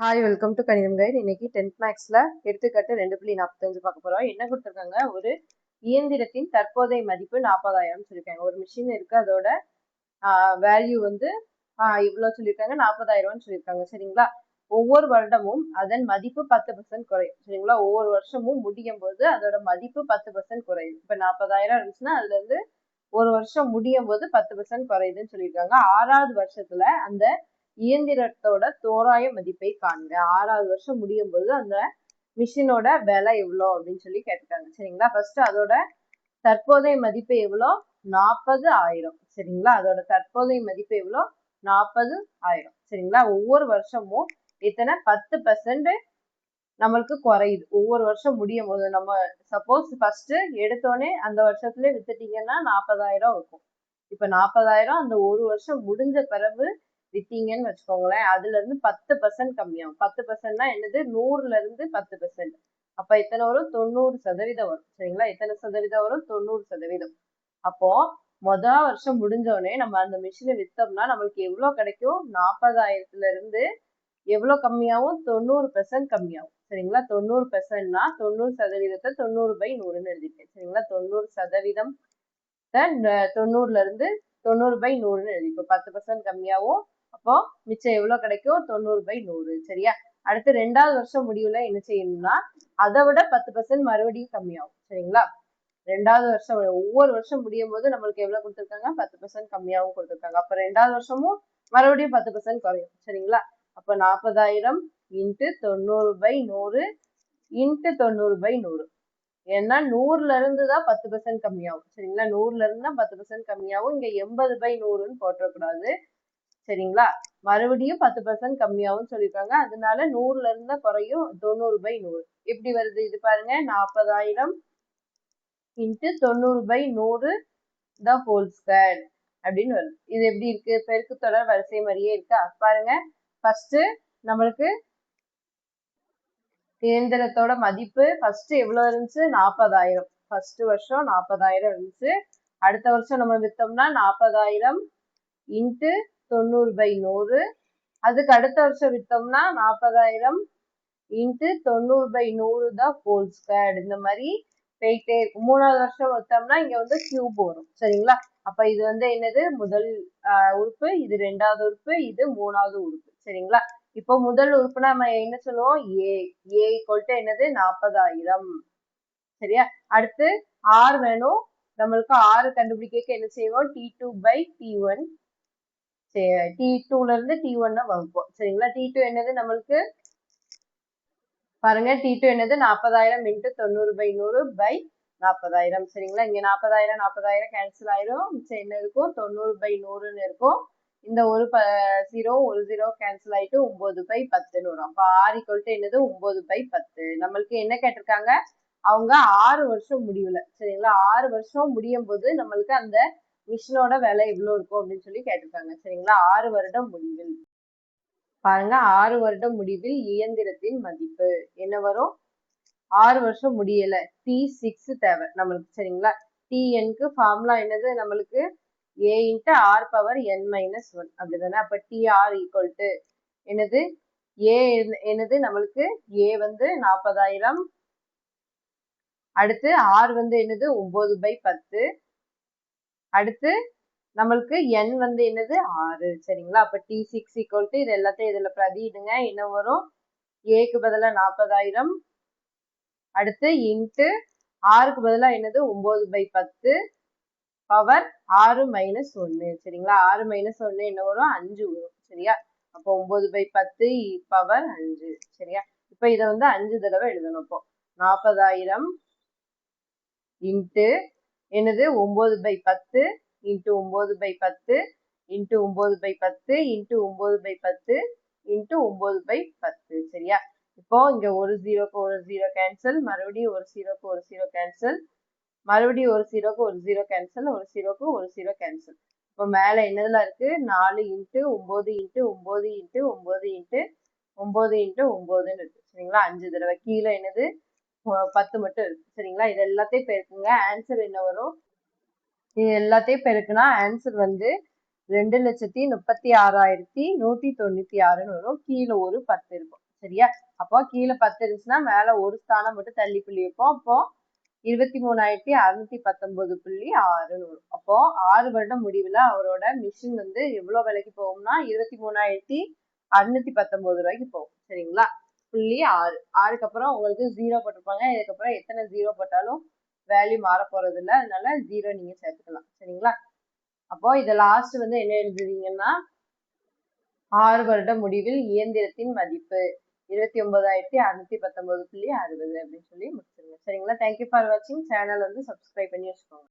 Hi, welcome to கணிதம் guide. இன்னைக்கு 10th மேக்ஸ்ல எடுத்துக்காட்டு 2.45 பார்க்க போறோம். என்ன கொடுத்துருக்காங்க? ஒரு இயந்திரத்தின் தற்போதைய மதிப்பு 40,000 சொல்லியிருக்காங்க. ஒரு மிஷின் இருக்கு, அதோட வேல்யூ வந்து இவ்வளவு சொல்லியிருக்காங்க, 40,000 சொல்லியிருக்காங்க. சரிங்களா? ஒவ்வொரு வருடமும் அதன் மதிப்பு 10% குறையும். சரிங்களா? ஒவ்வொரு வருஷமும் முடியும் போது அதோட மதிப்பு 10% குறையுது. இப்ப 40,000 இருந்துச்சுன்னா அதுல இருந்து ஒரு வருஷம் முடியும் போது 10% குறையுதுன்னு சொல்லியிருக்காங்க. 6வது வருஷத்துல அந்த இயந்திரத்தோட தோராய மதிப்பை காண்க. 6வது வருஷம் முடியும் போது அந்த மிஷினோட விலை எவ்வளோ அப்படின்னு சொல்லி கேட்டுருக்காங்க. சரிங்களா? ஃபர்ஸ்ட் அதோட தற்போதைய மதிப்பு எவ்வளோ? 40,000. சரிங்களா? அதோட தற்போதைய மதிப்பு எவ்வளோ? 40,000. சரிங்களா? ஒவ்வொரு வருஷமும் இத்தனை 10% நம்மளுக்கு குறையுது. ஒவ்வொரு வருஷம் முடியும் போது நம்ம சப்போஸ் ஃபர்ஸ்ட் எடுத்தோடனே அந்த வருஷத்துல வித்துட்டீங்கன்னா 40,000 இருக்கும். இப்ப 40,000 அந்த ஒரு வருஷம் முடிஞ்ச பிறகு வித்தீங்கன்னு வச்சுக்கோங்களேன், அதுல இருந்து 10% கம்மியாகும். 10%னா என்னது? 100ல இருந்து 10%. அப்ப எத்தனை வரும்? 90% வரும். சரிங்களா? எத்தனை சதவீதம் வரும்? 90%. அப்போ வருஷம் முடிஞ்சோடனே நம்ம அந்த மிஷினை வித்தோம்னா நம்மளுக்கு எவ்வளவு கிடைக்கும்? 40,000ல இருந்து எவ்வளவு கம்மியாகும்? 90% கம்மியாகும். சரிங்களா? 90%னா 90%, 90/100ன்னு எழுதிட்டேன். சரிங்களா? 90% 90ல இருந்து 90/100ன்னு எழுதிக்கும். 10% கம்மியாகும். அப்போ மிச்சம் எவ்வளவு கிடைக்கும்? 90/100. சரியா? அடுத்து 2வது வருஷம் முடிவுல என்ன செய்யணும்னா அதை விட 10% மறுபடியும் கம்மியாகும். சரிங்களா? 2வது வருஷம் ஒவ்வொரு வருஷம் முடியும் போது நம்மளுக்கு எவ்வளவு கொடுத்துருக்காங்க? 10% கம்மியாகவும் கொடுத்துருக்காங்க. அப்ப 2வது வருஷமும் மறுபடியும் 10% குறையும். சரிங்களா? அப்ப 40,000 × 90/100 × 90/100. ஏன்னா 100ல இருந்து தான் 10% கம்மியாகும். சரிங்களா? 100ல இருந்து தான் 10% கம்மியாகும். இங்க 80/100ன்னு போட்டக்கூடாது. சரிங்களா? மறுபடியும் 10% கம்மியாகும் சொல்லியிருக்காங்க. அதனால 100ல இருந்து தான் குறையும். 90/100 எப்படி வருது? இது பாருங்க, 40,000 × 90/100 the whole square அப்படின்னு வருது. இது எப்படி இருக்கு? பெருக்கு தொடர் வரிசை மாதிரியே இருக்கா? பாருங்க, ஃபர்ஸ்ட் நம்மளுக்கு இயந்திரத்தோட மதிப்பு ஃபர்ஸ்ட் எவ்வளவு இருந்துச்சு? 40,000. ஃபர்ஸ்ட் வருஷம் 40,000 இருந்துச்சு. அடுத்த வருஷம் நம்ம வித்தோம்னா 40,000 × 90/100. அதுக்கு அடுத்த வருஷம் வித்தோம்னா 40,000 × 90/100 தான் ஹோல் ஸ்கொயர்டு. இந்த மாதிரி போயிட்டே இருக்கும். 3வது வருஷம் வித்தோம்னா இங்க வந்து கியூப் வரும். சரிங்களா? அப்ப இது வந்து என்னது? முதல் உறுப்பு, இது 2வது உறுப்பு, இது 3வது உறுப்பு. சரிங்களா? இப்போ முதல் உறுப்புனா நம்ம என்ன சொல்லுவோம்? ஏ. ஏ = என்னது? 40,000. சரியா? அடுத்து R வேணும். நம்மளுக்கு R கண்டுபிடிக்க என்ன செய்வோம்? T2/T1. T2ல இருந்து T1 வகுப்போம். சரிங்களா? T2 என்னது? நம்மளுக்கு பாருங்க, T2 என்னது? 40,000 × 90/100/40,000. சரிங்களா? இங்க 40,000 40,000 கேன்சல் ஆயிரும். மிச்சம் என்ன இருக்கும்? 90/100ன்னு இருக்கும். இந்த ஒரு 0 ஒரு 0 கேன்சல் ஆயிட்டு 9/10ன்னு வரும். அப்ப R = என்னது? 9/10. நம்மளுக்கு என்ன கேட்டிருக்காங்க? அவங்க 6 வருஷம் முடிவுல. சரிங்களா? 6 வருஷம் முடியும் போது நம்மளுக்கு அந்த மிஷினோட விலை எவ்வளவு இருக்கும் அப்படின்னு சொல்லி கேட்டிருக்காங்க. சரிங்களா? 6 வருடம் முடிவில். பாருங்க, 6 வருடம் முடிவில் இயந்திரத்தின் மதிப்பு என்ன வரும்? 6 வருஷம் முடியல, T6 தேவை நம்மளுக்கு. சரிங்களா? TNக்கு ஃபார்முலா என்னது? நம்மளுக்கு A × R⁻n−1 அப்படிதானே? அப்ப TR = என்னது? A என்னது? நம்மளுக்கு A வந்து 40,000. அடுத்து R வந்து என்னது? 9/10. அடுத்து நம்மளுக்கு n வந்து என்னது? 6. சரிங்களா? அப்ப T6 = இது எல்லாத்தையும் இதுல பிரதியிடுங்க. என்ன வரும்? Aக்கு பதிலா 40,000. அடுத்து இன்ட்டு Rக்கு பதிலா என்னது? 9/10 பவர் 6-1. சரிங்களா? 6-1 என்ன வரும்? 5 வரும். சரியா? அப்போ 9/10 பவர் 5. சரியா? இப்ப இதை வந்து 5 தடவை எழுதணும். இப்போ 40,000 இன்ட்டு என்னது? 9/10 × 9/10 × 9/10 × 9/10 × 9/10. சரியா? இப்போ இங்க ஒரு 0க்கு ஒரு 0 கேன்சல், மறுபடியும் ஒரு 0க்கு ஒரு 0 கேன்சல், மறுபடியும் ஒரு 0க்கு ஒரு 0 கேன்சல், ஒரு 0க்கு ஒரு 0 கேன்சல். இப்போ மேல என்னதுல இருக்கு? 4 × 9 × 9 × 9 × 9 × 9ன்னு இருக்கு. சரிங்களா? 5 தடவை. கீழே என்னது? 10 மட்டும் இருக்கு. சரிங்களா? இது எல்லாத்தையும் பெருக்குங்க. ஆன்சர் என்ன வரும்? இது எல்லாத்தையும் பெருக்குனா ஆன்சர் வந்து 2,36,196ன்னு வரும். கீழே ஒரு 10 இருக்கும். சரியா? அப்போ கீழே 10 இருந்துச்சுன்னா மேல ஒரு ஸ்தானம் மட்டும் தள்ளி புள்ளி வைப்போம். அப்போ 23,619.6 வரும். அப்போ 6 வருடம் முடிவுல அவரோட மிஷின் வந்து எவ்வளவு விலைக்கு போகும்னா 23,619 ரூபாய்க்கு போகும். சரிங்களா? புள்ளி 6. 6க்கு அப்புறம் உங்களுக்கு 0 போட்டிருப்பாங்க. இதுக்கப்புறம் எத்தனை 0 போட்டாலும் வேல்யூ மாற போறது இல்லை. அதனால 0 நீங்க சேர்த்துக்கலாம். சரிங்களா? அப்போ இதை லாஸ்ட் வந்து என்ன எழுதுறீங்கன்னா 6 வருட முடிவில் இயந்திரத்தின் மதிப்பு 29,619.60 அப்படின்னு சொல்லி முடிச்சிருங்க. சரிங்களா? தேங்க்யூ ஃபார் வாட்சிங். சேனல் வந்து சப்ஸ்கிரைப் பண்ணி வச்சுக்கோங்க.